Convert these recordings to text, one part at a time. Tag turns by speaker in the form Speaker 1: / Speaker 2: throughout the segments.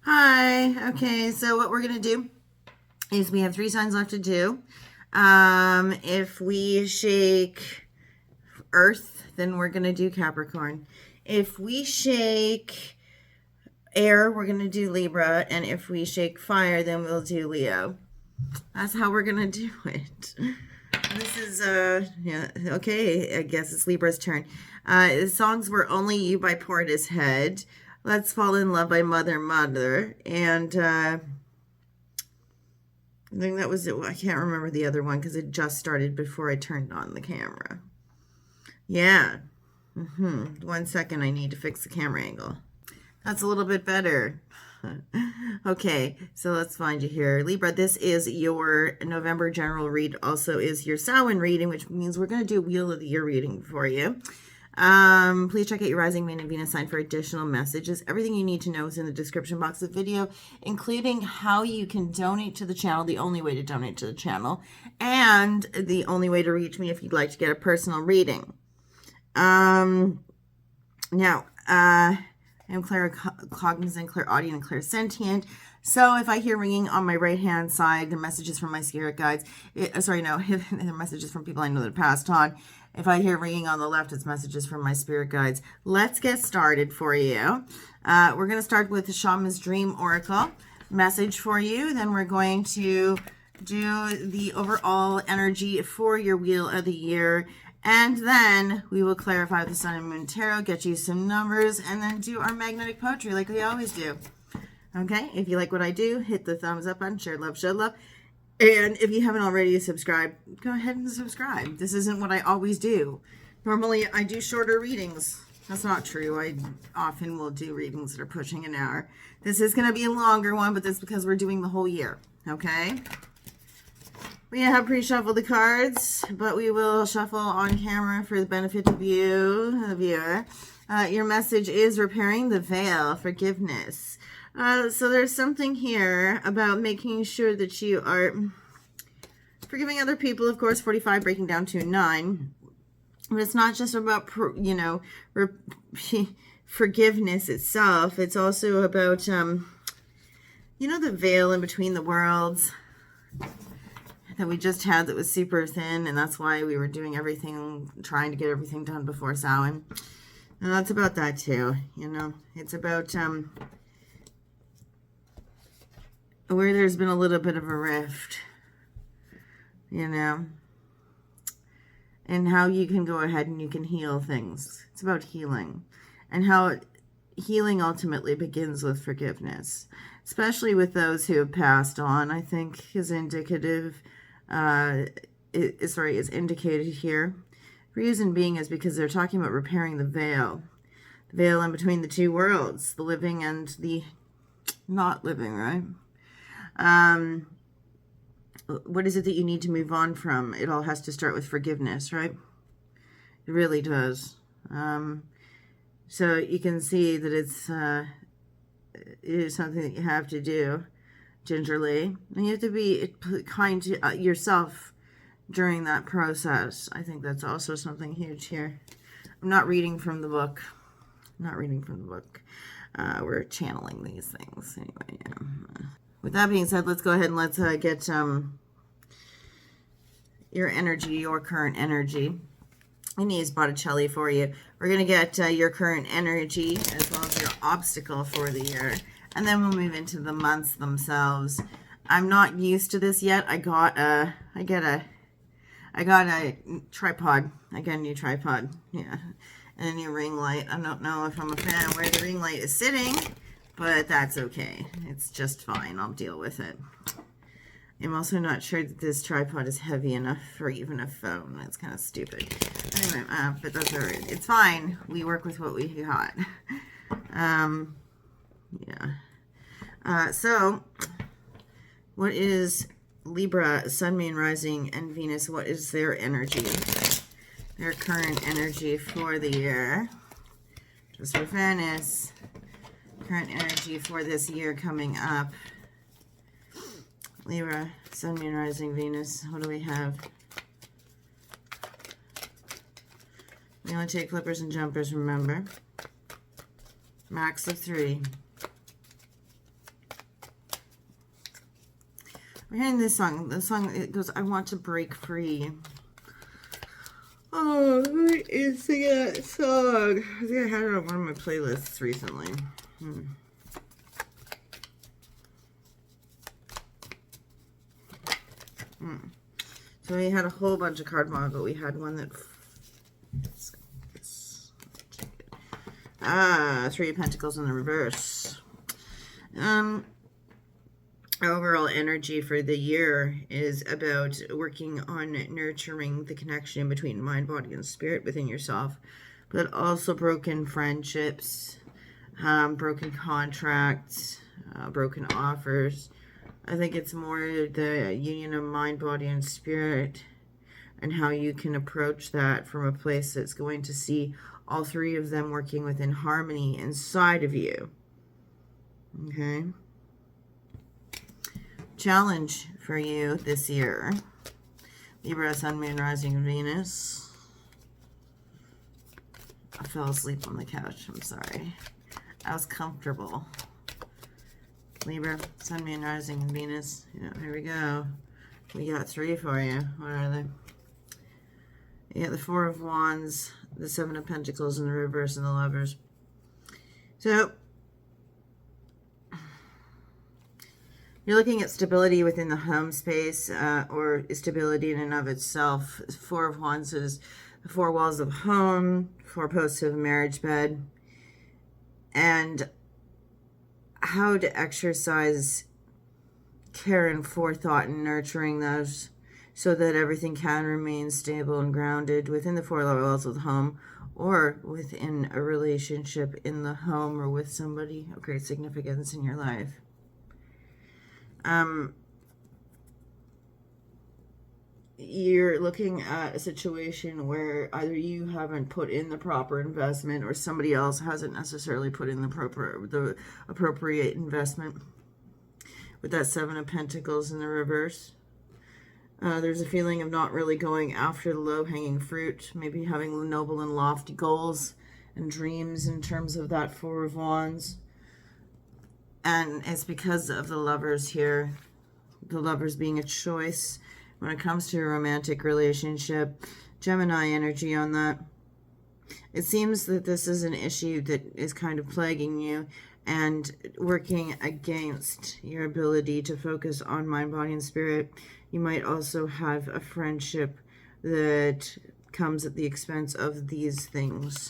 Speaker 1: Hi. Okay, so what we're going to do is we have 3 signs left to do. If we shake Earth, then we're going to do Capricorn. If we shake air, we're going to do Libra. And if we shake fire, then we'll do Leo. That's how we're going to do it. This is, yeah, okay, I guess it's Libra's turn. The songs were Only You by Portishead, Let's Fall in Love by Mother, and I think that was it. I can't remember the other one because it just started before I turned on the camera. Yeah. 1 second, I need to fix the camera angle. That's a little bit better. Okay, so let's find you here. Libra, this is your November general read, also is your Samhain reading, which means we're going to do a Wheel of the Year reading for you. Please check out your rising, moon, and Venus sign for additional messages. Everything you need to know is in the description box of the video, including how you can donate to the channel, the only way to donate to the channel, and the only way to reach me if you'd like to get a personal reading. Now, I'm claircognizant, clairaudient, and clairsentient. So if I hear ringing on my right-hand side, the messages from my spirit guides. The messages from people I know that passed on. If I hear ringing on the left, it's messages from my spirit guides. Let's get started for you. We're going to start with the Shaman's Dream Oracle message for you. Then we're going to do the overall energy for your Wheel of the Year. And then we will clarify the Sun and Moon Tarot, get you some numbers, and then do our magnetic poetry like we always do. Okay, if you like what I do, hit the thumbs up button, share love, show love. And if you haven't already subscribed, go ahead and subscribe. This isn't what I always do. Normally, I do shorter readings. That's not true. I often will do readings that are pushing an hour. This is going to be a longer one, but that's because we're doing the whole year. Okay? We have pre-shuffled the cards, but we will shuffle on camera for the benefit of you, the viewer. Your message is repairing the veil, forgiveness. So there's something here about making sure that you are forgiving other people. Of course, 45 breaking down to 9. But it's not just about, forgiveness itself. It's also about, the veil in between the worlds that we just had that was super thin, and that's why we were doing everything, trying to get everything done before Samhain. And that's about that too, It's about where there's been a little bit of a rift, and how you can go ahead and you can heal things. It's about healing, and how healing ultimately begins with forgiveness, especially with those who have passed on. I think is indicative. Is indicated here. Reason being is because they're talking about repairing the veil in between the two worlds, the living and the not living, right? What is it that you need to move on from? It all has to start with forgiveness, right? It really does. So you can see that it is something that you have to do gingerly, and you have to be kind to yourself during that process. I think that's also something huge here. I'm not reading from the book. We're channeling these things anyway. Yeah. With that being said, let's go ahead and let's get your energy, your current energy. I need use Botticelli for you. We're going to get your current energy as well as your obstacle for the year. And then we'll move into the months themselves. I'm not used to this yet. I got a tripod. I got a new tripod. Yeah. And a new ring light. I don't know if I'm a fan of where the ring light is sitting, but that's okay. It's just fine. I'll deal with it. I'm also not sure that this tripod is heavy enough for even a phone. That's kind of stupid. Anyway, but that's all right. It's fine. We work with what we got. Yeah. So, what is Libra, Sun, Moon, Rising, and Venus? What is their energy? Their current energy for the year. Just for fairness. Current energy for this year coming up. Libra, Sun, Moon, Rising, Venus. What do we have? We only take flippers and jumpers, remember. Max of 3. We're hearing this song. The song, it goes, I want to break free. Oh, who is singing that song? I think I had it on one of my playlists recently. So we had a whole bunch of card model, but we had one that... Three of Pentacles in the reverse. Overall energy for the year is about working on nurturing the connection between mind, body, and spirit within yourself, but also broken friendships, broken contracts, broken offers. I think it's more the union of mind, body, and spirit, and how you can approach that from a place that's going to see all three of them working within harmony inside of you. Okay? Challenge for you this year. Libra, Sun, Moon, Rising, and Venus. I fell asleep on the couch. I'm sorry. I was comfortable. Libra, Sun, Moon, Rising, and Venus. Yeah, here we go. We got three for you. What are they? You got the Four of Wands, the Seven of Pentacles in the reverse, and the Lovers. So, you're looking at stability within the home space, or stability in and of itself. Four of Wands is the four walls of home, four posts of marriage bed, and how to exercise care and forethought in nurturing those so that everything can remain stable and grounded within the four walls of the home, or within a relationship in the home, or with somebody of great significance in your life. You're looking at a situation where either you haven't put in the proper investment, or somebody else hasn't necessarily put in the appropriate investment. With that Seven of Pentacles in the reverse, there's a feeling of not really going after the low-hanging fruit, maybe having noble and lofty goals and dreams in terms of that Four of Wands. And it's because of the Lovers here, the Lovers being a choice when it comes to a romantic relationship. Gemini energy on that. It seems that this is an issue that is kind of plaguing you and working against your ability to focus on mind, body, and spirit. You might also have a friendship that comes at the expense of these things.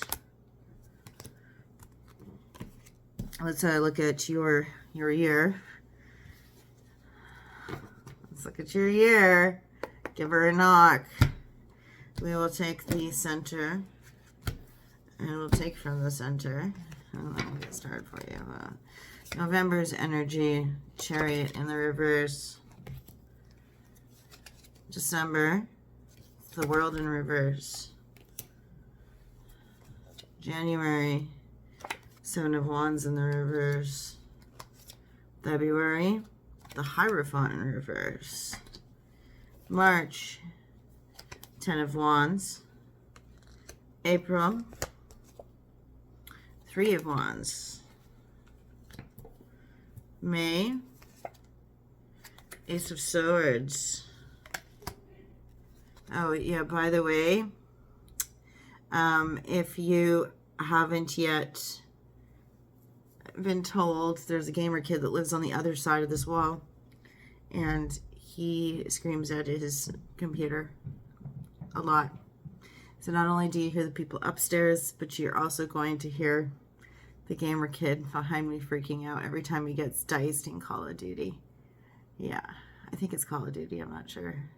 Speaker 1: Let's look at your year. Let's look at your year. Give her a knock. We will take the center, and we'll take from the center. And let me get started for you. November's energy, Chariot in the reverse. December, the World in reverse. January, Seven of Wands in the reverse. February, the Hierophant in reverse. March, Ten of Wands. April, Three of Wands. May, Ace of Swords. Oh, yeah, by the way, if you haven't yet been told, there's a gamer kid that lives on the other side of this wall, and he screams at his computer a lot. So not only do you hear the people upstairs, but you're also going to hear the gamer kid behind me freaking out every time he gets diced in Call of Duty. Yeah, I think it's Call of Duty, I'm not sure.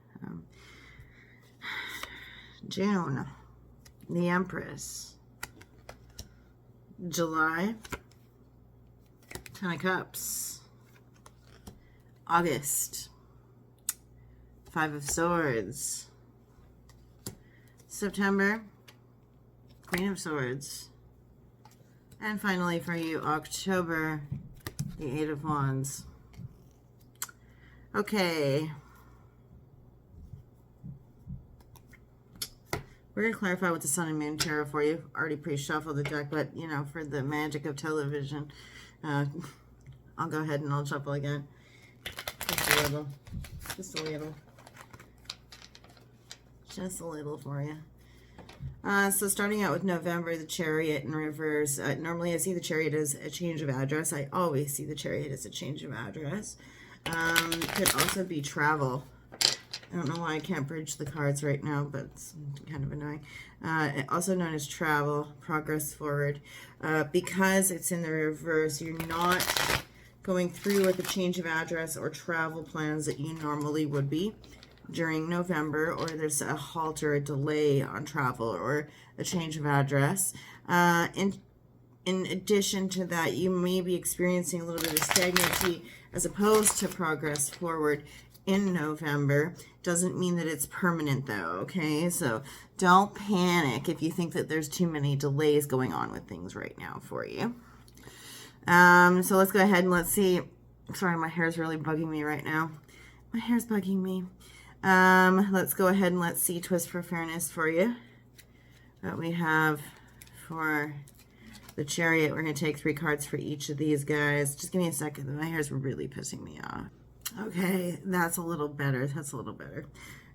Speaker 1: June, the Empress. July, Ten of Cups. August, Five of Swords. September, Queen of Swords. And finally for you, October, the Eight of Wands. Okay. We're going to clarify with the Sun and Moon Tarot for you. Already pre-shuffled the deck, but, you know, for the magic of television, I'll go ahead and I'll shuffle again. Just a little. Just a little. Just a little for you. So starting out with November, the Chariot in reverse. Normally I see the Chariot as a change of address. I always see the Chariot as a change of address. Could also be travel. I don't know why I can't bridge the cards right now, but it's kind of annoying. Also known as travel, progress forward. Because it's in the reverse, you're not going through with a change of address or travel plans that you normally would be during November, or there's a halt or a delay on travel or a change of address. In addition to that, you may be experiencing a little bit of stagnancy as opposed to progress forward in November. Doesn't mean that it's permanent though, okay? So don't panic if you think that there's too many delays going on with things right now for you. So let's go ahead and let's see. Sorry, my hair's really bugging me right now. My hair's bugging me. Let's go ahead and let's see Twist for Fairness for you. What we have for the Chariot. We're going to take 3 cards for each of these guys. Just give me a second. My hair's really pissing me off. Okay, that's a little better. That's a little better.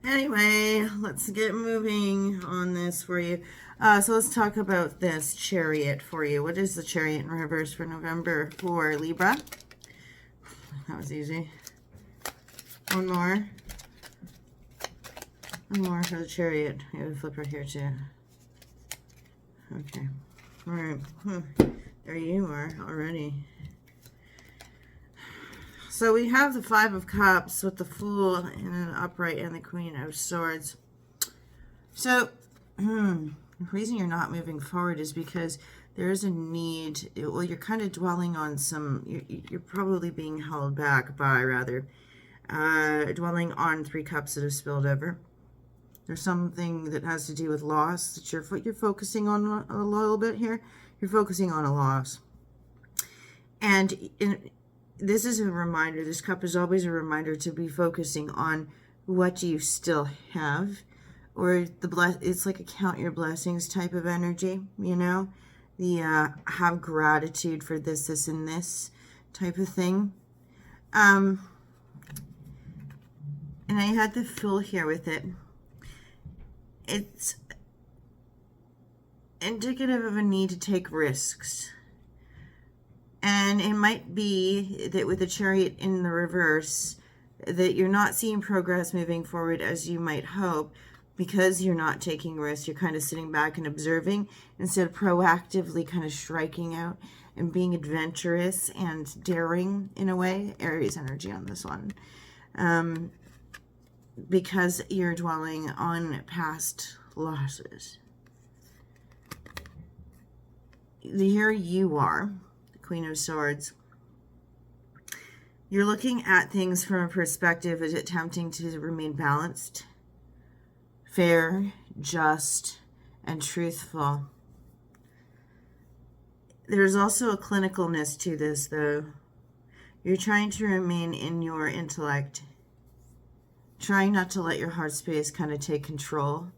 Speaker 1: Anyway, let's get moving on this for you. So let's talk about this Chariot for you. What is the Chariot in reverse for November for Libra? That was easy. One more. One more for the Chariot. We have a flip right here too. Okay. All right. There you are already. So we have the 5 of Cups with the Fool and an upright and the Queen of Swords. So the reason you're not moving forward is because there is a need. Well, you're kind of dwelling on some. You're probably being held back by dwelling on 3 cups that have spilled over. There's something that has to do with loss that you're focusing on a little bit here. You're focusing on a loss. And this is a reminder. This cup is always a reminder to be focusing on what you still have. Or it's like a count your blessings type of energy, you know? The have gratitude for this, this, and this type of thing. And I had the Fool here with it. It's indicative of a need to take risks. And it might be that with the Chariot in the reverse, that you're not seeing progress moving forward as you might hope because you're not taking risks. You're kind of sitting back and observing instead of proactively kind of striking out and being adventurous and daring in a way. Aries energy on this one. Because you're dwelling on past losses. Here you are, the Queen of Swords. You're looking at things from a perspective of attempting to remain balanced, fair, just, and truthful. There's also a clinicalness to this, though. You're trying to remain in your intellect, trying not to let your heart space kind of take control.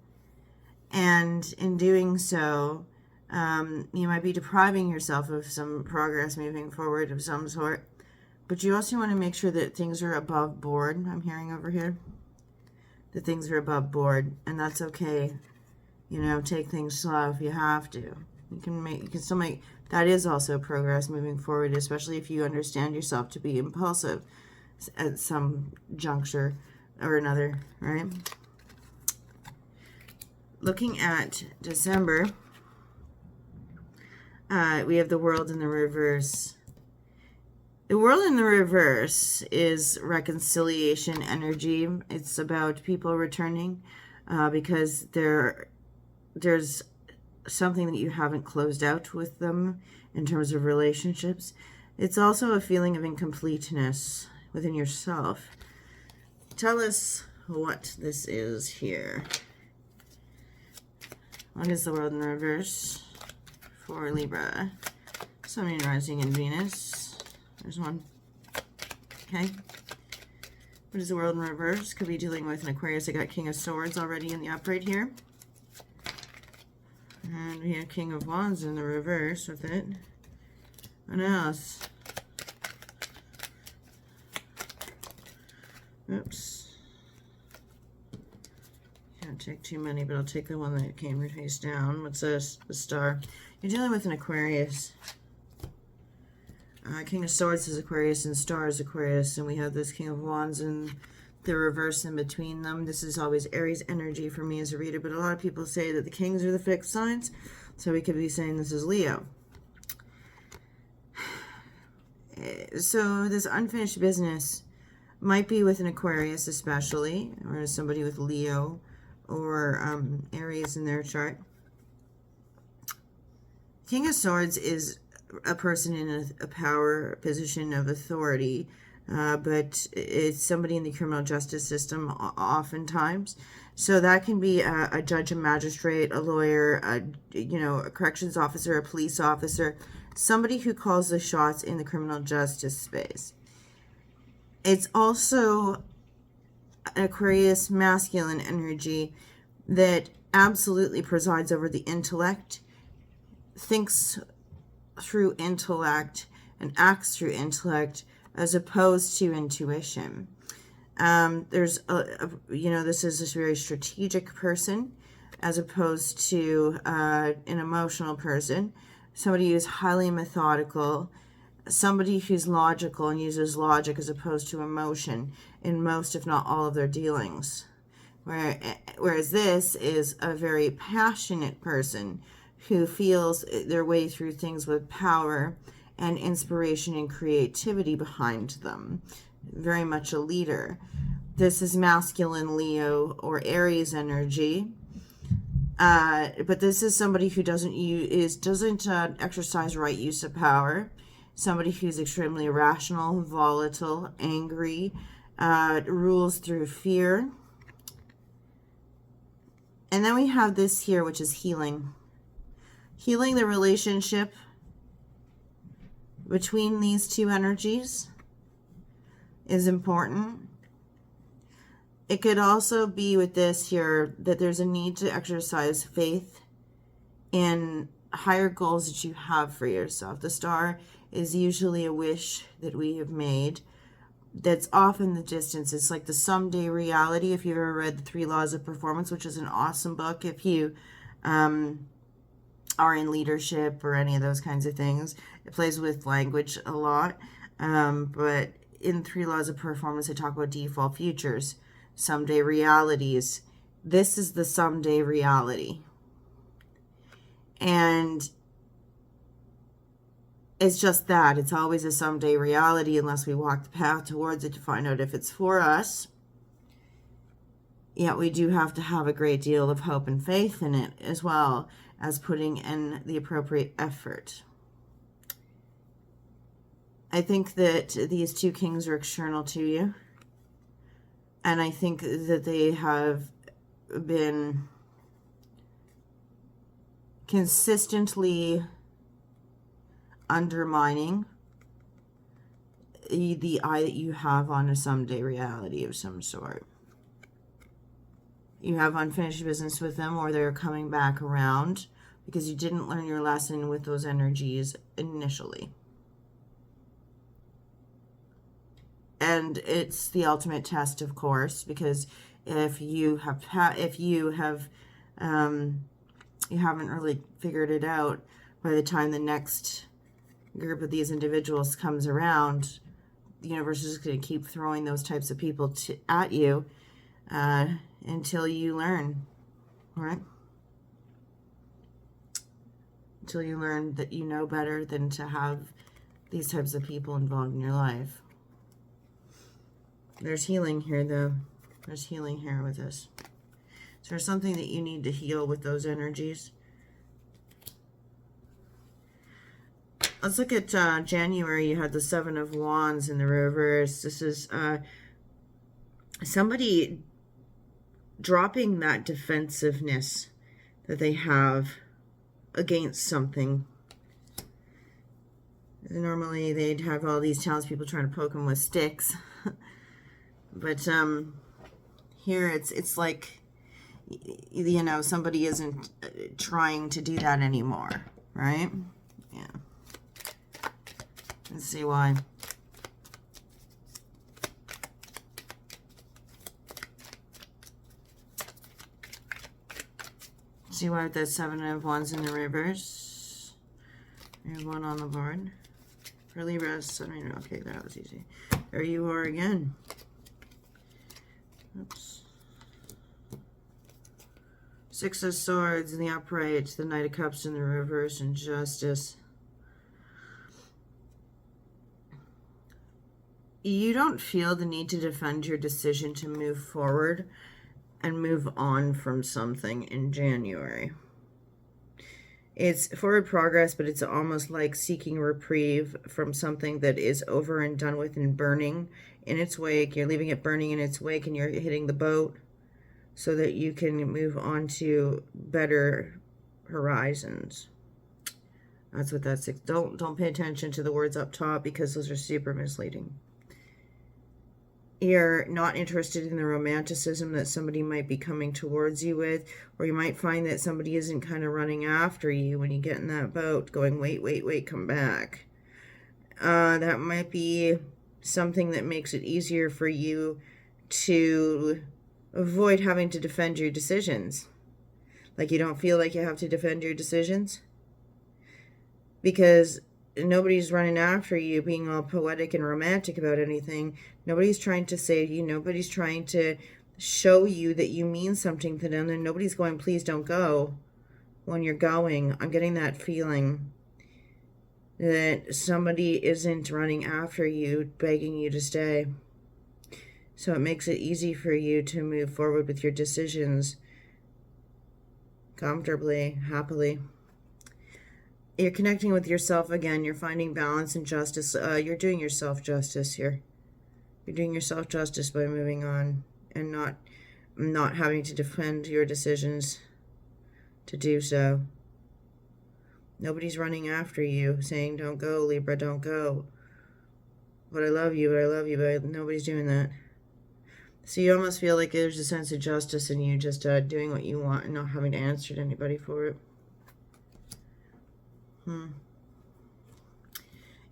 Speaker 1: And in doing so, you might be depriving yourself of some progress moving forward of some sort. But you also want to make sure that things are above board. I'm hearing over here that things are above board, and that's okay. You know, take things slow if you have to. You can still make, that is also progress moving forward, especially if you understand yourself to be impulsive at some juncture or another, right? Looking at December, we have the World in the reverse. The World in the reverse is reconciliation energy. It's about people returning because there's something that you haven't closed out with them in terms of relationships. It's also a feeling of incompleteness within yourself. Tell us what this is here. What is the World in reverse for Libra? Sun, Moon, Rising, and Venus. There's one. Okay. What is the World in reverse? Could be dealing with an Aquarius. I got King of Swords already in the upright here. And we have King of Wands in the reverse with it. What else? Oops. Can't take too many, but I'll take the one that came face down. What's this? The Star. You're dealing with an Aquarius. King of Swords is Aquarius and Star is Aquarius. And we have this King of Wands and the reverse in between them. This is always Aries energy for me as a reader, but a lot of people say that the Kings are the fixed signs. So we could be saying this is Leo. So this unfinished business might be with an Aquarius especially, or somebody with Leo or Aries in their chart. King of Swords is a person in a power position of authority, but it's somebody in the criminal justice system oftentimes. So that can be a judge, a magistrate, a lawyer, a corrections officer, a police officer, somebody who calls the shots in the criminal justice space. It's also an Aquarius masculine energy that absolutely presides over the intellect, thinks through intellect, and acts through intellect as opposed to intuition. There's this is a very strategic person as opposed to an emotional person, somebody who's highly methodical, somebody who's logical and uses logic as opposed to emotion in most, if not all, of their dealings. Whereas this is a very passionate person who feels their way through things with power and inspiration and creativity behind them. Very much a leader. This is masculine Leo or Aries energy. But this is somebody who doesn't exercise right use of power. Somebody who's extremely irrational, volatile, angry, rules through fear. And then we have this here, which is healing. Healing the relationship between these two energies is important. It could also be with this here that there's a need to exercise faith in higher goals that you have for yourself. The Star is usually a wish that we have made that's off in the distance. It's like the someday reality. If you've ever read The 3 Laws of Performance, which is an awesome book if you are in leadership or any of those kinds of things. It plays with language a lot. But in 3 Laws of Performance, they talk about default futures, someday realities. This is the someday reality. And it's just that. It's always a someday reality unless we walk the path towards it to find out if it's for us. Yet we do have to have a great deal of hope and faith in it, as well as putting in the appropriate effort. I think that these two kings are external to you. And I think that they have been consistently undermining the eye that you have on a someday reality of some sort. You have unfinished business with them, or they're coming back around because you didn't learn your lesson with those energies initially. And it's the ultimate test, of course, because if you haven't really figured it out, by the time the next group of these individuals comes around, the universe is going to keep throwing those types of people at you until you learn, right? Until you learn that you know better than to have these types of people involved in your life. There's healing here, though. There's healing here with this. So there's something that you need to heal with those energies. Let's look at January. You had the 7 of Wands in the reverse. This is somebody dropping that defensiveness that they have against something. Normally they'd have all these townspeople trying to poke them with sticks. But here it's like, you know, somebody isn't trying to do that anymore, right? Yeah. Let's see why. See what the Seven of Wands in the reverse. You have one on the board. For Libra, okay, that was easy. There you are again. Oops. Six of Swords in the upright, the Knight of Cups in the reverse, and Justice. You don't feel the need to defend your decision to move forward and move on from something in January. It's forward progress, but it's almost like seeking reprieve from something that is over and done with and burning in its wake. You're leaving it burning in its wake, and you're hitting the boat so that you can move on to better horizons. That's what that's. Don't pay attention to the words up top, because those are super misleading. You're not interested in the romanticism that somebody might be coming towards you with, or you might find that somebody isn't kind of running after you when you get in that boat going, wait, wait, wait, come back. That might be something that makes it easier for you to avoid having to defend your decisions. Like, you don't feel like you have to defend your decisions because nobody's running after you being all poetic and romantic about anything. Nobody's trying to save you. Nobody's trying to show you that you mean something to them. And nobody's going, please don't go when you're going. I'm getting that feeling that somebody isn't running after you, begging you to stay. So it makes it easy for you to move forward with your decisions comfortably, happily. You're connecting with yourself again. You're finding balance and justice. You're doing yourself justice here. You're doing yourself justice by moving on and not having to defend your decisions to do so. Nobody's running after you saying, don't go, Libra, don't go. But I love you, but nobody's doing that. So you almost feel like there's a sense of justice in you just doing what you want and not having to answer to anybody for it.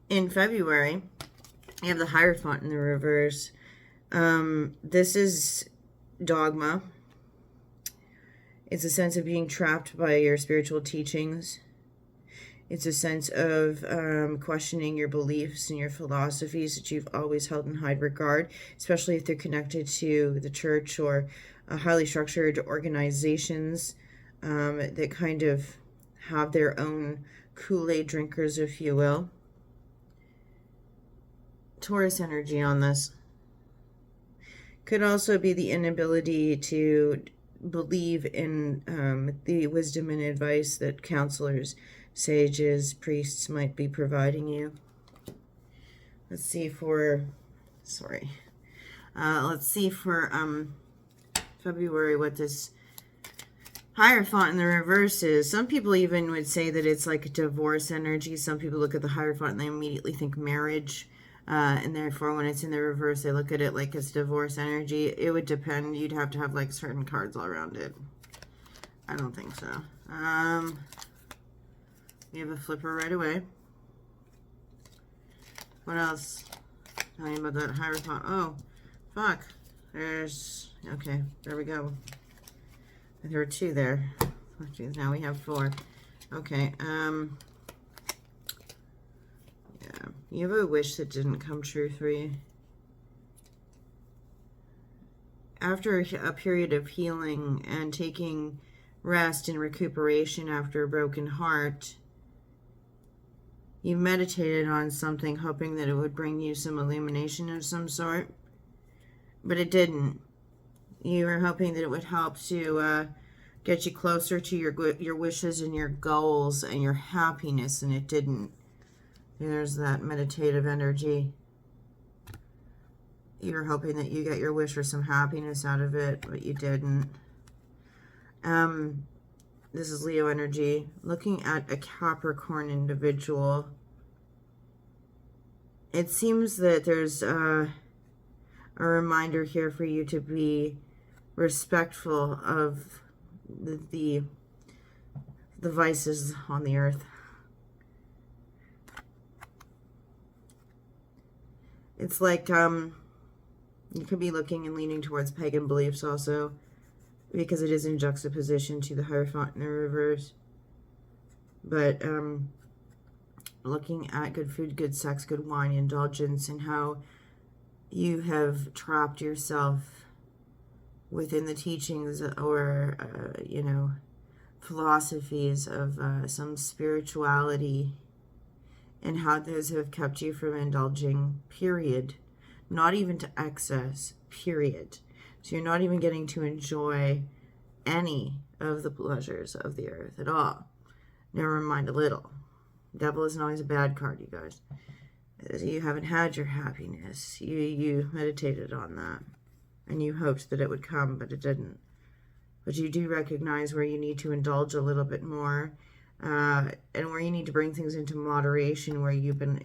Speaker 1: In February, you have the Hierophant in the reverse. This is dogma. It's a sense of being trapped by your spiritual teachings. It's a sense of questioning your beliefs and your philosophies that you've always held in high regard, especially if they're connected to the church or highly structured organizations that kind of have their own Kool-Aid drinkers, if you will. Taurus energy on this. Could also be the inability to believe in the wisdom and advice that counselors, sages, priests might be providing you. Let's see for February what this Hierophant in the reverse is. Some people even would say that it's like a divorce energy. Some people look at the Hierophant and they immediately think marriage. And therefore, when it's in the reverse, they look at it like it's divorce energy. It would depend. You'd have to have like certain cards all around it. I don't think so. You have a flipper right away. What else? Tell me about that Hierophant. Oh, fuck. Okay, there we go. There were two there. Now we have four. Okay, yeah. You have a wish that didn't come true for you. After a period of healing and taking rest and recuperation after a broken heart, you meditated on something hoping that it would bring you some illumination of some sort, but it didn't. You were hoping that it would help to get you closer to your wishes and your goals and your happiness, and it didn't. There's that meditative energy. You were hoping that you get your wish for some happiness out of it, but you didn't. This is Leo energy. Looking at a Capricorn individual, it seems that there's a reminder here for you to be respectful of the vices on the earth. It's like you could be looking and leaning towards pagan beliefs also. because it is in juxtaposition to the Hierophant in the reverse. But looking at good food, good sex, good wine, indulgence, and how you have trapped yourself within the teachings or, philosophies of some spirituality, and how those have kept you from indulging, period. Not even to excess, period. So you're not even getting to enjoy any of the pleasures of the earth at all. Never mind a little. Devil isn't always a bad card, you guys. You haven't had your happiness. You meditated on that. And you hoped that it would come, but it didn't. But you do recognize where you need to indulge a little bit more. And where you need to bring things into moderation, where you've been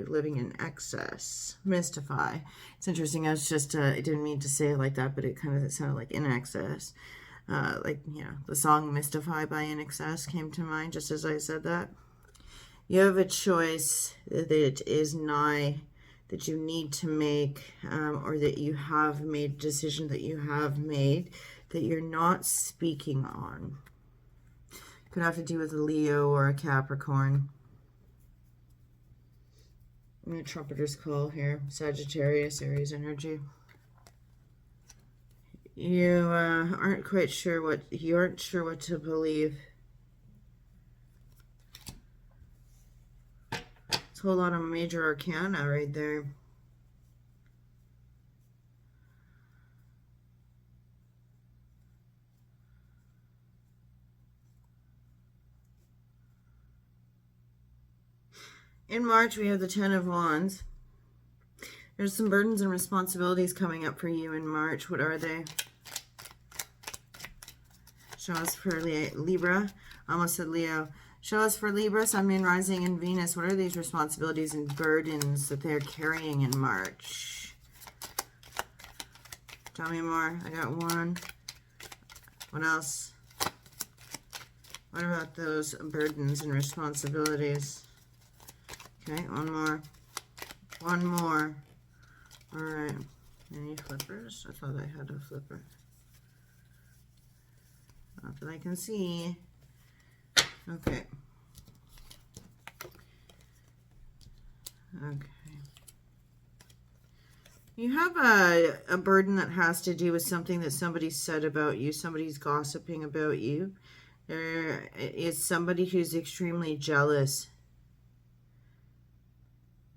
Speaker 1: living in excess. Mystify. It's interesting. I didn't mean to say it like that, but it kind of sounded like in excess. The song Mystify by In Excess came to mind just as I said that. You have a choice that is nigh, that you need to make, or that you have made, a decision that you have made, that you're not speaking on. Could have to do with a Leo or a Capricorn. And a trumpeter's call here. Sagittarius, Aries energy. You aren't sure what to believe. It's a whole lot of major arcana right there. In March, we have the Ten of Wands. There's some burdens and responsibilities coming up for you in March. What are they? Show us for Libra. I almost said Leo. Show us for Libra, Sun, Moon, Rising, and Venus. What are these responsibilities and burdens that they're carrying in March? Tell me more. I got one. What else? What about those burdens and responsibilities? Okay, one more. One more. All right. Any flippers? I thought I had a flipper. Not that I can see. Okay. Okay. You have a burden that has to do with something that somebody said about you. Somebody's gossiping about you. There is somebody who's extremely jealous.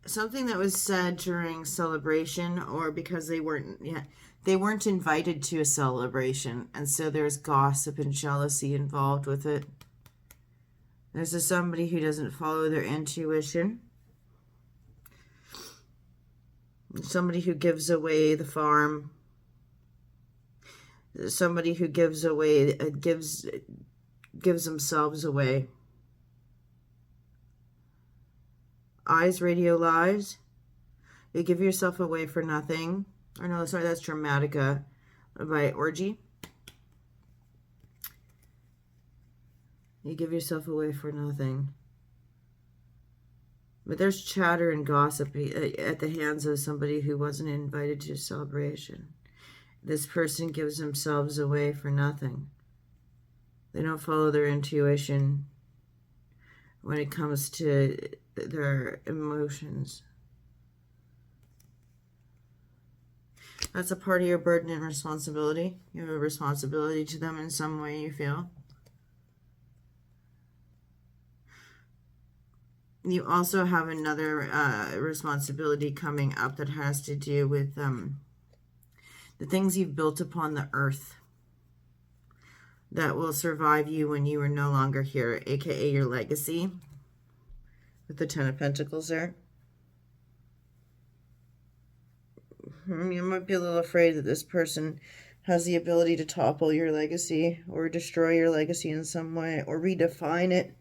Speaker 1: Something that was said during celebration, or because they weren't invited to a celebration, and so there's gossip and jealousy involved with it. There's somebody who doesn't follow their intuition. Somebody who gives away the farm. Somebody who gives themselves away. Eyes, radio, lies. You give yourself away for nothing. Or no, sorry, that's Dramatica by Orgy. You give yourself away for nothing. But there's chatter and gossip at the hands of somebody who wasn't invited to a celebration. This person gives themselves away for nothing. They don't follow their intuition when it comes to their emotions. That's a part of your burden and responsibility. You have a responsibility to them in some way, you feel. You also have another responsibility coming up that has to do with the things you've built upon the earth that will survive you when you are no longer here, aka your legacy, with the Ten of Pentacles there. You might be a little afraid that this person has the ability to topple your legacy or destroy your legacy in some way or redefine it.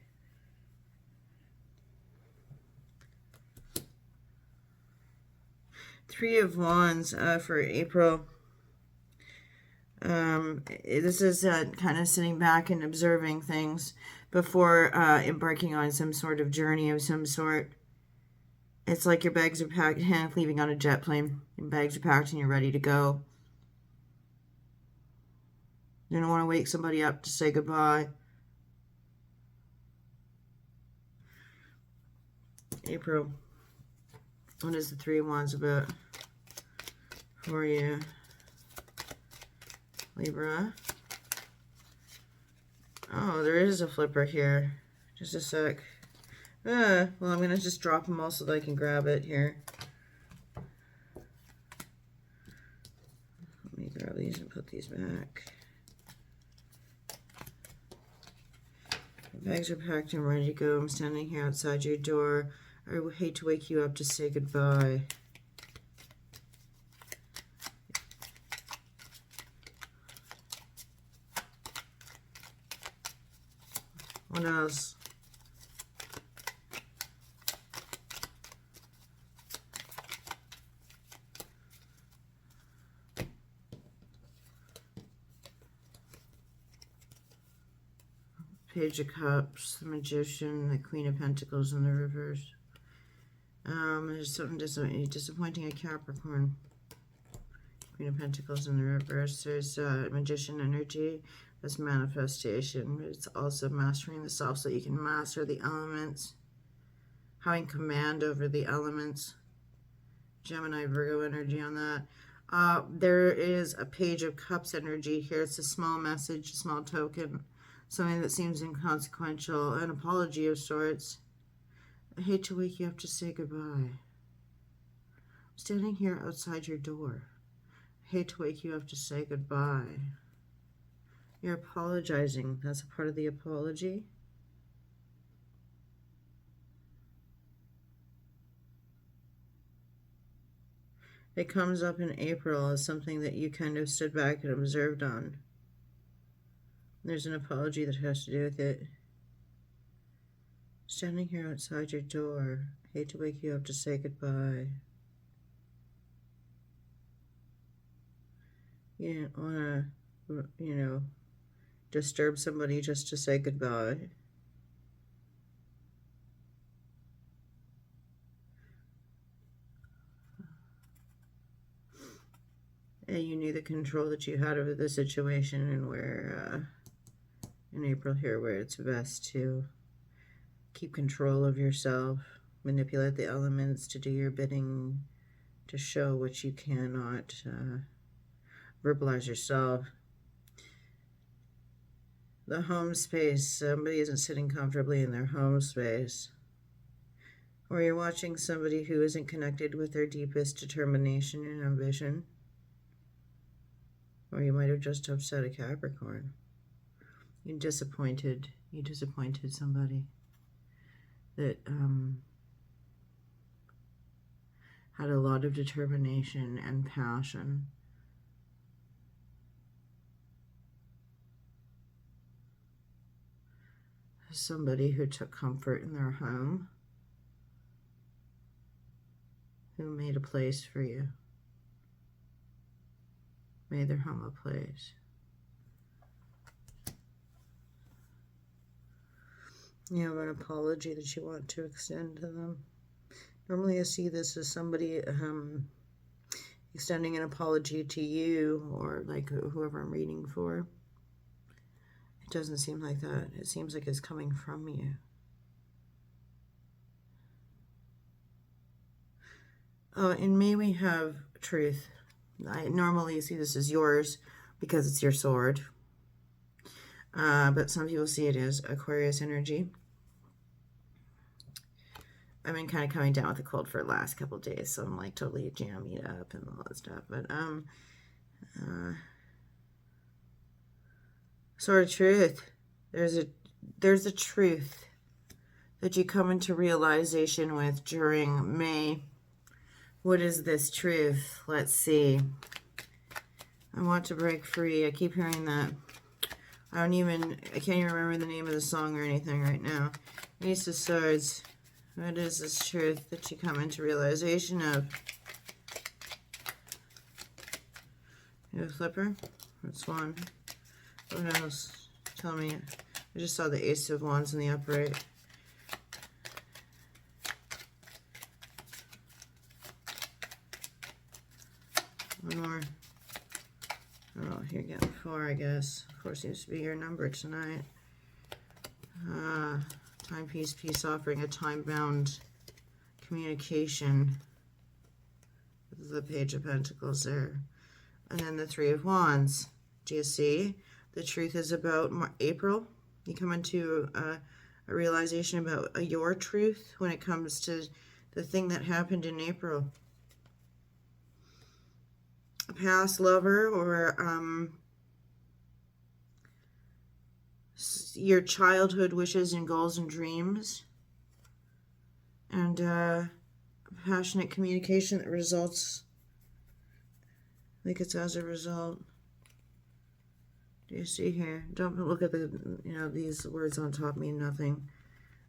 Speaker 1: Three of Wands for April. This is kind of sitting back and observing things before embarking on some sort of journey of some sort. It's like your bags are packed, leaving on a jet plane. Your bags are packed and you're ready to go. You don't want to wake somebody up to say goodbye. April. What is the Three of Wands about for you? Libra. Oh, there is a flipper here. Just a sec. Well, I'm going to just drop them all so that I can grab it here. Let me grab these and put these back. The bags are packed and ready to go. I'm standing here outside your door. I would hate to wake you up to say goodbye. What else? Page of Cups, the Magician, the Queen of Pentacles in the reverse. There's something disappointing a Capricorn. Queen of Pentacles in the reverse. There's Magician energy. That's manifestation. It's also mastering the self so you can master the elements. Having command over the elements. Gemini, Virgo energy on that. There is a Page of Cups energy here. It's a small message, a small token. Something that seems inconsequential. An apology of sorts. I hate to wake you up to say goodbye. I'm standing here outside your door. I hate to wake you up to say goodbye. You're apologizing. That's a part of the apology. It comes up in April as something that you kind of stood back and observed on. There's an apology that has to do with it. Standing here outside your door. I hate to wake you up to say goodbye. You didn't want to, you know, disturb somebody just to say goodbye. And you knew the control that you had over the situation, and where in April here, where it's best to keep control of yourself, manipulate the elements to do your bidding, to show what you cannot verbalize yourself. The home space, somebody isn't sitting comfortably in their home space. Or you're watching somebody who isn't connected with their deepest determination and ambition. Or you might have just upset a Capricorn. You disappointed somebody that had a lot of determination and passion. Somebody who took comfort in their home, who made a place for you, made their home a place. You have an apology that you want to extend to them. Normally I see this as somebody extending an apology to you, or like whoever I'm reading for. It doesn't seem like that. It seems like it's coming from you. In May we have Truth. I normally see this as yours because it's your sword. But some people see it as Aquarius energy. I've been kind of coming down with a cold for the last couple of days, so I'm like totally jammed up and all that stuff. But Sword of Truth. There's a truth that you come into realization with during May. What is this truth? Let's see. I want to break free. I keep hearing that. I can't even remember the name of the song or anything right now. Ace of Swords. What is this truth that you come into realization of? You have a flipper? That's one. What else? Tell me. I just saw the Ace of Wands in the upright. One more. Oh, you're getting 4, I guess. 4 seems to be your number tonight. Timepiece, peace offering, a time-bound communication. The Page of Pentacles there. And then the 3 of Wands. Do you see? The truth is about April. You come into a realization about your truth when it comes to the thing that happened in April. A past lover or your childhood wishes and goals and dreams. And passionate communication that results, like it's as a result. Do you see here? Don't look at the, these words on top mean nothing.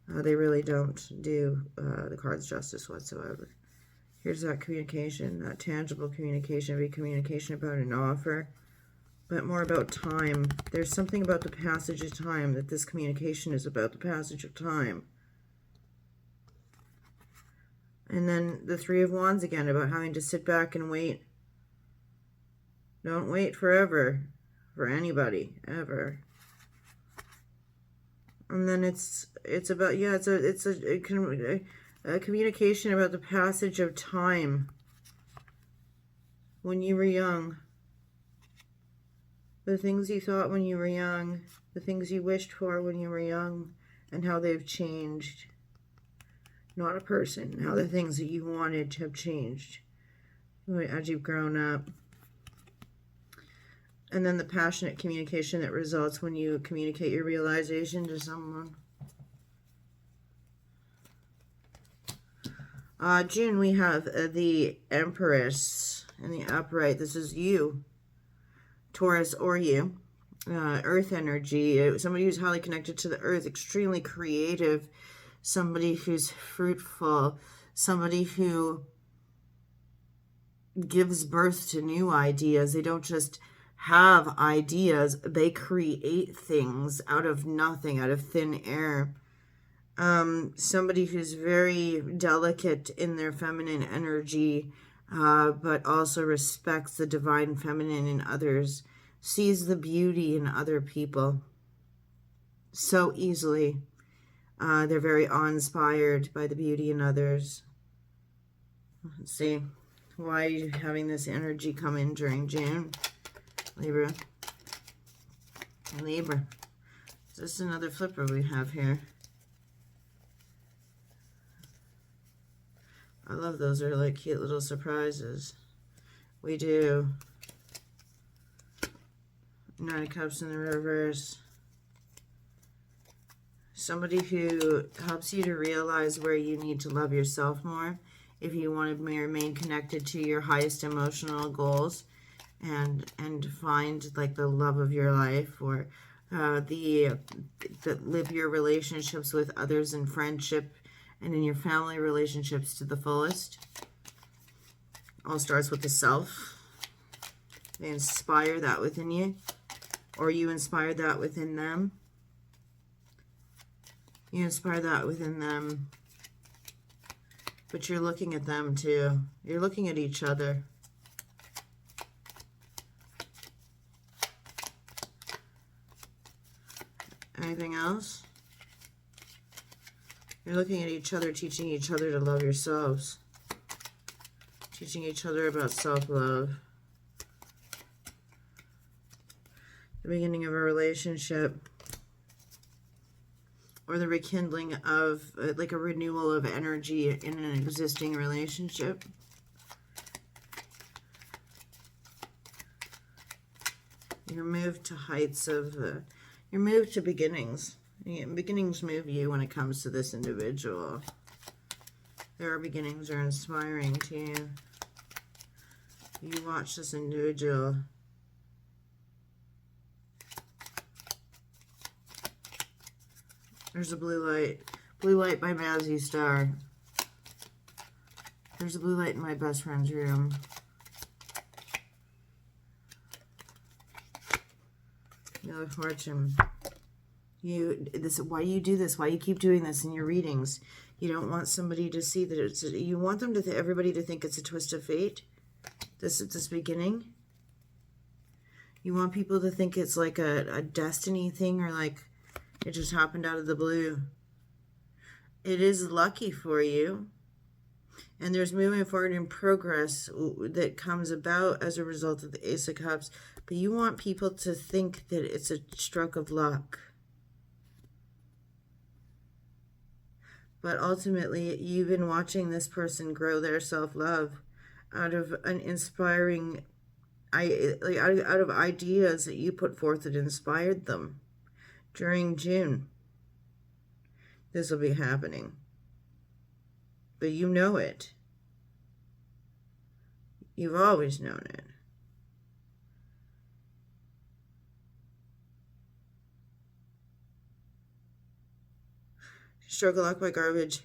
Speaker 1: They really don't do the cards justice whatsoever. Here's that communication, that tangible communication, be communication about an offer, but more about time. There's something about the passage of time, that this communication is about the passage of time. And then the 3 of Wands again, about having to sit back and wait. Don't wait forever for anybody, ever. And then it's about, yeah, it's a communication about the passage of time. When you were young. The things you thought when you were young. The things you wished for when you were young. And how they've changed. Not a person. How the things that you wanted have changed as you've grown up. And then the passionate communication that results when you communicate your realization to someone. June, we have the Empress in the upright. This is you, Taurus or you. Earth energy. Somebody who's highly connected to the earth. Extremely creative. Somebody who's fruitful. Somebody who gives birth to new ideas. They don't just have ideas. They create things out of nothing, out of thin air. Somebody who's very delicate in their feminine energy, but also respects the divine feminine in others, sees the beauty in other people so easily. They're very awe-inspired by the beauty in others. Let's see. Why are you having this energy come in during June? Libra. Libra. Is this another flipper we have here? I love those. They're like cute little surprises. We do. 9 of Cups in the reverse. Somebody who helps you to realize where you need to love yourself more. If you want to remain connected to your highest emotional goals and find like the love of your life, or live your relationships with others in friendship and in your family relationships to the fullest. All starts with the self. They inspire that within you, or you inspire that within them. You inspire that within them, but you're looking at them too. You're looking at each other. Anything else? You're looking at each other, teaching each other to love yourselves. Teaching each other about self-love. The beginning of a relationship. Or the rekindling of, like a renewal of energy in an existing relationship. You're moved to heights of, you're moved to beginnings. Beginnings move you when it comes to this individual. Their beginnings are inspiring to you. You watch this individual. There's a blue light. Blue light by Mazzy Star. There's a blue light in my best friend's room. Wheel of Fortune. Why you do this? Why you keep doing this in your readings? You don't want somebody to see that it's. You want them to everybody to think it's a twist of fate. This beginning. You want people to think it's like a destiny thing, or like it just happened out of the blue. It is lucky for you. And there's moving forward in progress that comes about as a result of the Ace of Cups. But you want people to think that it's a stroke of luck. But ultimately, you've been watching this person grow their self-love out of an inspiring, out of ideas that you put forth that inspired them during June. This will be happening. But you know it. You've always known it. Stroke of luck by garbage.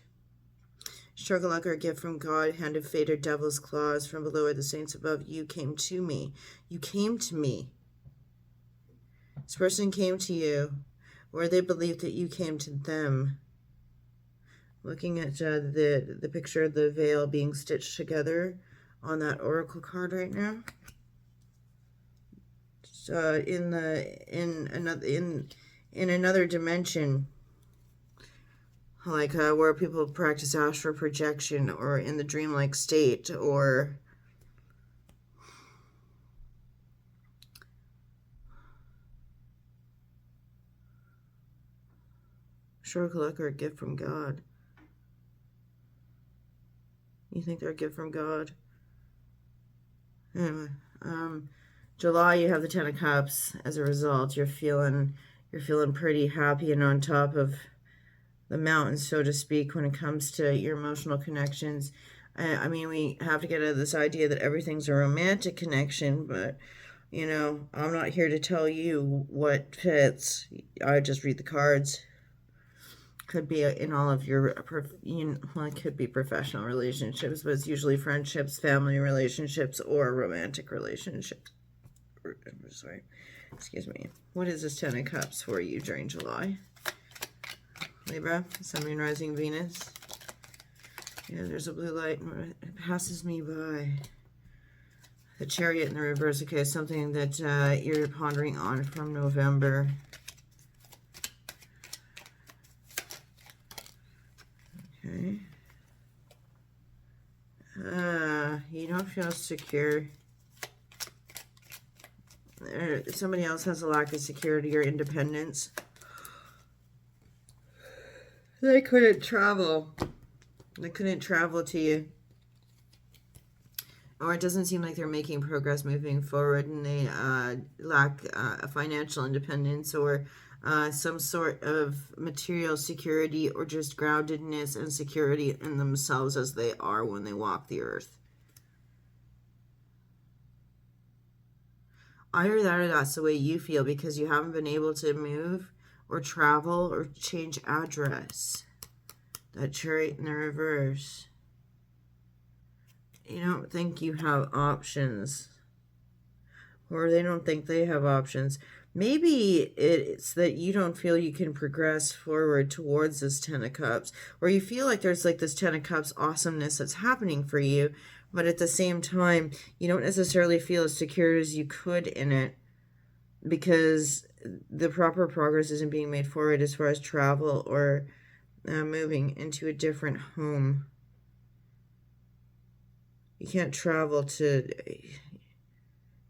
Speaker 1: Stroke of luck or a gift from God, hand of fate or devil's claws. From below are the saints above. You came to me. You came to me. This person came to you, or they believed that you came to them. Looking at the picture of the veil being stitched together on that oracle card right now. So in another dimension, like where people practice astral projection, or in the dreamlike state, or stroke of luck or a gift from God. You think they're a gift from God? Anyway, July, you have the Ten of Cups. As a result, you're feeling pretty happy and on top of the mountain, so to speak, when it comes to your emotional connections. I mean, we have to get out of this idea that everything's a romantic connection, but, you know, I'm not here to tell you what fits. I just read the cards. Could be in all of your, well, it could be professional relationships, but it's usually friendships, family relationships, or romantic relationships. Sorry, excuse me. What is this Ten of Cups for you during July? Libra, Sun, Moon, Rising, Venus. Yeah, there's a blue light. It passes me by. The Chariot in the reverse. Okay, something that you're pondering on from November. Okay. You don't feel secure. Somebody else has a lack of security or independence. They couldn't travel. They couldn't travel to you. Or it doesn't seem like they're making progress moving forward, and they lack financial independence or some sort of material security, or just groundedness and security in themselves as they are when they walk the earth. Either that or that's the way you feel, because you haven't been able to move or travel or change address. That Chariot in the reverse. You don't think you have options, or they don't think they have options. Maybe it's that you don't feel you can progress forward towards this Ten of Cups, or you feel like there's like this Ten of Cups awesomeness that's happening for you, but at the same time, you don't necessarily feel as secure as you could in it, because the proper progress isn't being made forward as far as travel or moving into a different home. You can't travel to...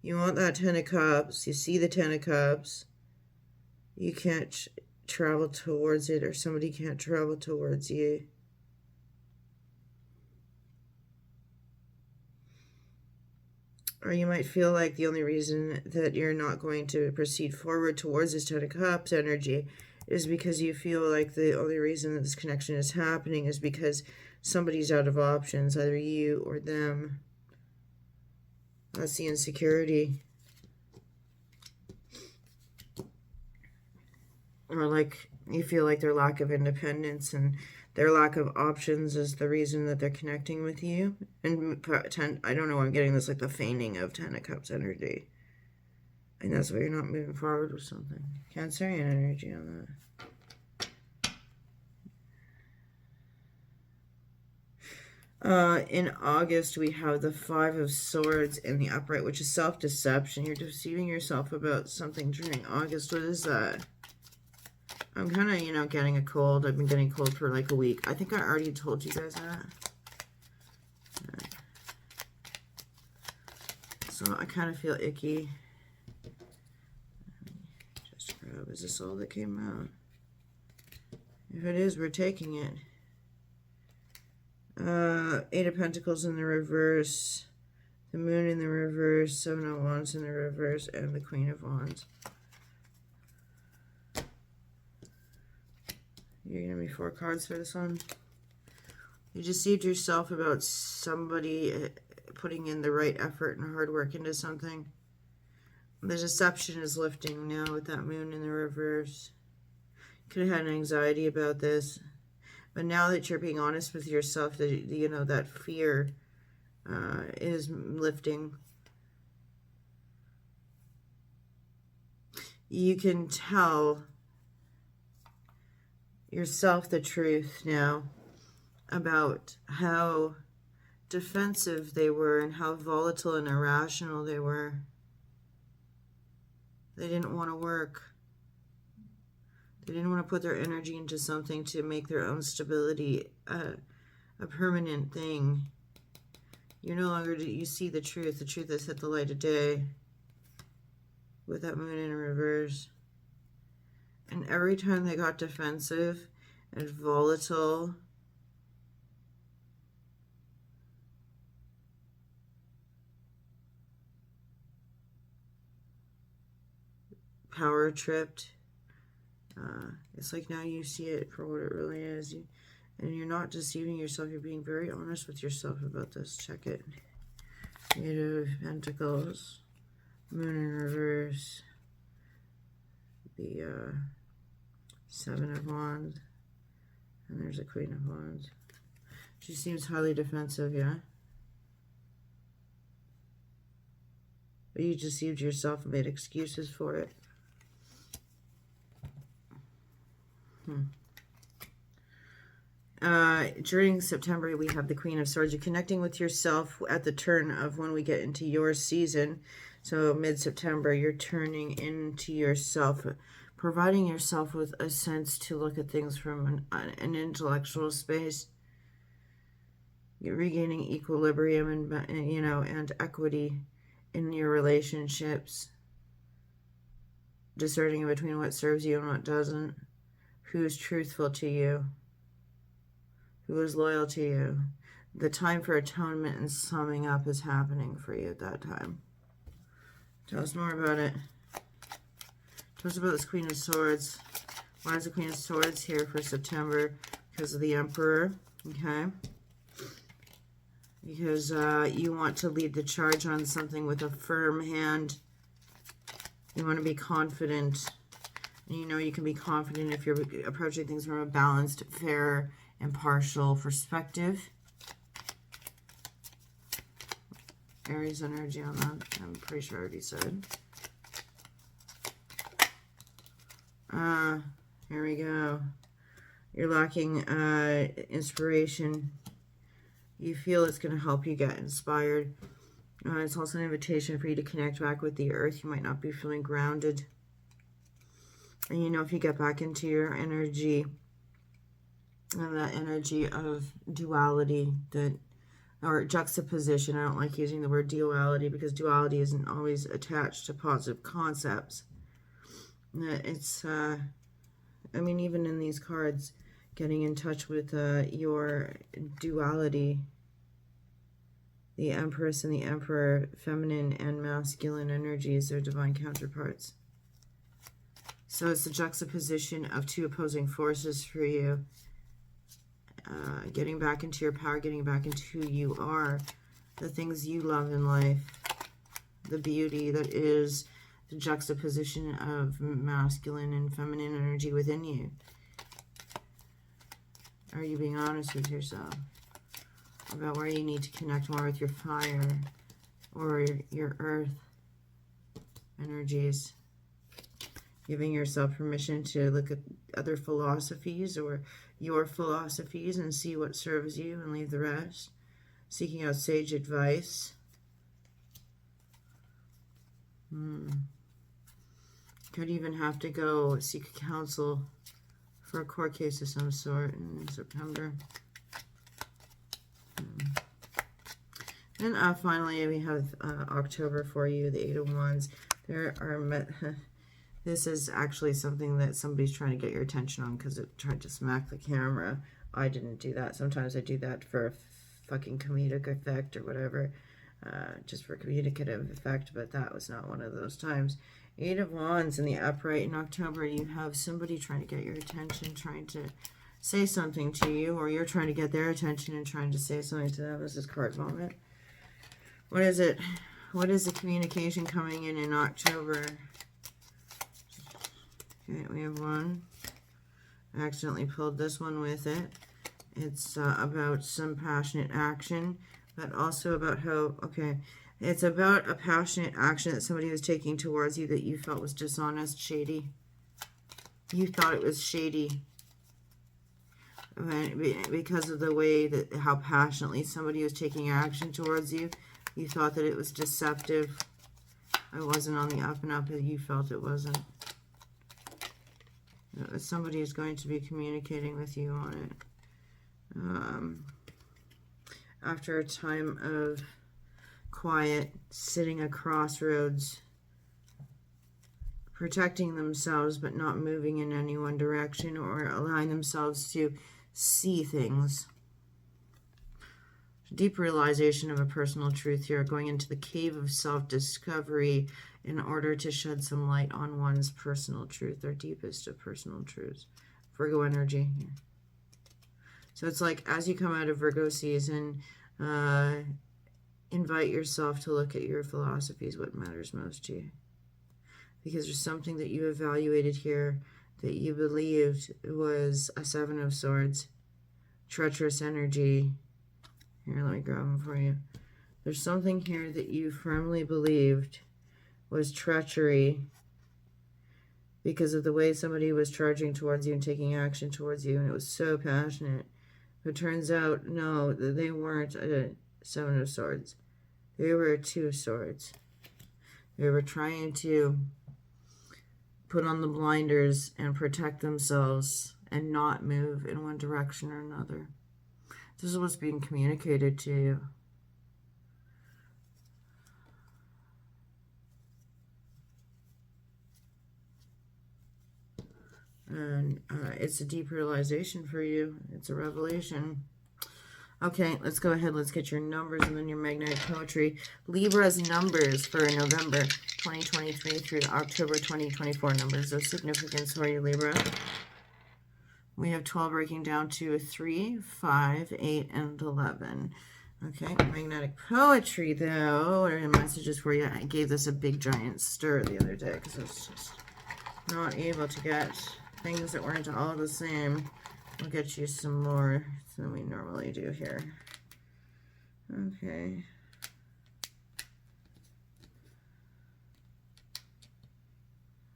Speaker 1: You want that Ten of Cups. You see the Ten of Cups. You can't travel towards it, or somebody can't travel towards you. Or you might feel like the only reason that you're not going to proceed forward towards this Ten of Cups energy is because you feel like the only reason that this connection is happening is because somebody's out of options, either you or them. That's the insecurity. Or like you feel like their lack of independence and their lack of options is the reason that they're connecting with you. And I don't know, I'm getting this like the feigning of Ten of Cups energy. And that's why you're not moving forward with something. Cancerian energy on that. In August, we have the Five of Swords in the upright, which is self-deception. You're deceiving yourself about something during August. What is that? I'm kind of, you know, getting a cold. I've been getting cold for like a week. I think I already told you guys that. So I kind of feel icky. Just grab, is this all that came out? If it is, we're taking it. Eight of Pentacles in the reverse, the Moon in the reverse, Seven of Wands in the reverse, and the Queen of Wands. You're going to be 4 cards for this one. You deceived yourself about somebody putting in the right effort and hard work into something. The deception is lifting now with that Moon in the reverse. Could have had anxiety about this. But now that you're being honest with yourself, that you know that fear is lifting. You can tell yourself the truth now about how defensive they were and how volatile and irrational they were. They didn't want to work. They didn't want to put their energy into something to make their own stability a permanent thing. You're no longer, you see the truth. The truth has hit the light of day with that Moon in reverse. And every time they got defensive and volatile, power tripped, it's like now you see it for what it really is. And you're not deceiving yourself. You're being very honest with yourself about this. Check it. Eight of Pentacles, Moon in reverse, the Seven of Wands, and there's a Queen of Wands. She seems highly defensive, yeah? But you deceived yourself and made excuses for it. During September, we have the Queen of Swords. You're connecting with yourself at the turn of when we get into your season. So mid-September, you're turning into yourself, providing yourself with a sense to look at things from an intellectual space. You're regaining equilibrium and, you know, and equity in your relationships. Discerning between what serves you and what doesn't. Who's truthful to you. Who is loyal to you. The time for atonement and summing up is happening for you at that time. Tell us more about it. Tell us about this Queen of Swords. Why is the Queen of Swords here for September? Because of the Emperor. Okay. Because you want to lead the charge on something with a firm hand. You want to be confident. And you know you can be confident if you're approaching things from a balanced, fair, impartial perspective. Aries energy on that. I'm pretty sure I already said. Here we go. You're lacking inspiration. You feel it's going to help you get inspired. It's also an invitation for you to connect back with the earth. You might not be feeling grounded. And you know, if you get back into your energy, and that energy of duality, or juxtaposition. I don't like using the word duality because duality isn't always attached to positive concepts. It's, I mean, even in these cards, getting in touch with your duality, the Empress and the Emperor, feminine and masculine energies, their divine counterparts. So it's the juxtaposition of two opposing forces for you. Getting back into your power, getting back into who you are, the things you love in life, the beauty that is the juxtaposition of masculine and feminine energy within you. Are you being honest with yourself about where you need to connect more with your fire or your earth energies? Giving yourself permission to look at other philosophies or your philosophies and see what serves you and leave the rest. seeking out sage advice. Could even have to go seek counsel for a court case of some sort in September. And finally, we have October for you, the Eight of Wands. There are... This is actually something that somebody's trying to get your attention on because it tried to smack the camera. I didn't do that. Sometimes I do that for a fucking comedic effect or whatever. Just for communicative effect, but that was not one of those times. Eight of Wands in the upright in October. You have somebody trying to get your attention, trying to say something to you, or you're trying to get their attention and trying to say something to them. This is card moment. What is it? What is the communication coming in October? Okay, we have one. I accidentally pulled this one with it. It's about some passionate action, but also about how, okay, it's about a passionate action that somebody was taking towards you that you felt was dishonest, shady. You thought it was shady because of the way that, how passionately somebody was taking action towards you. You thought that it was deceptive. It wasn't on the up and up, but you felt it wasn't. Somebody is going to be communicating with you on it. After a time of quiet, sitting at crossroads, protecting themselves but not moving in any one direction or allowing themselves to see things. Deep realization of a personal truth here, going into the cave of self-discovery in order to shed some light on one's personal truth, their deepest of personal truths. Virgo energy here. So it's like as you come out of Virgo season, invite yourself to look at your philosophies, what matters most to you. Because there's something that you evaluated here that you believed was a Seven of Swords, treacherous energy. Here, let me grab them for you. There's something here that you firmly believed was treachery because of the way somebody was charging towards you and taking action towards you, and it was so passionate. But it turns out, no, they weren't a Seven of Swords. They were a Two of Swords. They were trying to put on the blinders and protect themselves and not move in one direction or another. This is what's being communicated to you. And it's a deep realization for you. It's a revelation. Okay, let's go ahead. Let's get your numbers and then your magnetic poetry. Libra's numbers for November 2023 through October 2024. Numbers of significance for you, Libra. We have 12 breaking down to 3, 5, 8, and 11. Okay, magnetic poetry, though. What are the messages for you? I gave this a big giant stir the other day because I was just not able to get things that weren't all the same. We'll get you some more than we normally do here. Okay.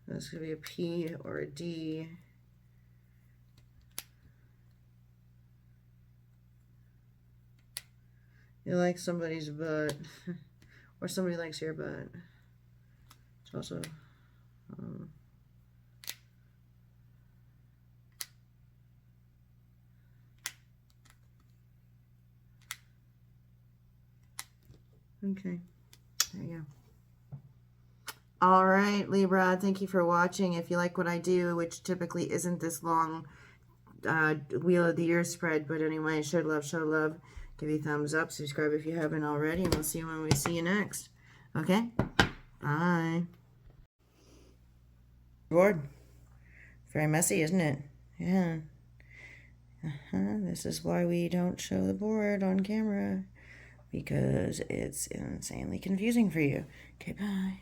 Speaker 1: This could be a P or a D. You like somebody's butt, or somebody likes your butt. It's also, okay, there you go. All right, Libra, thank you for watching. If you like what I do, which typically isn't this long Wheel of the Year spread, but anyway, show love. Give you a thumbs up, subscribe if you haven't already, and we'll see you when we see you next. Okay? Bye. Board. Very messy, isn't it? Yeah. This is why we don't show the board on camera, because it's insanely confusing for you. Okay, bye.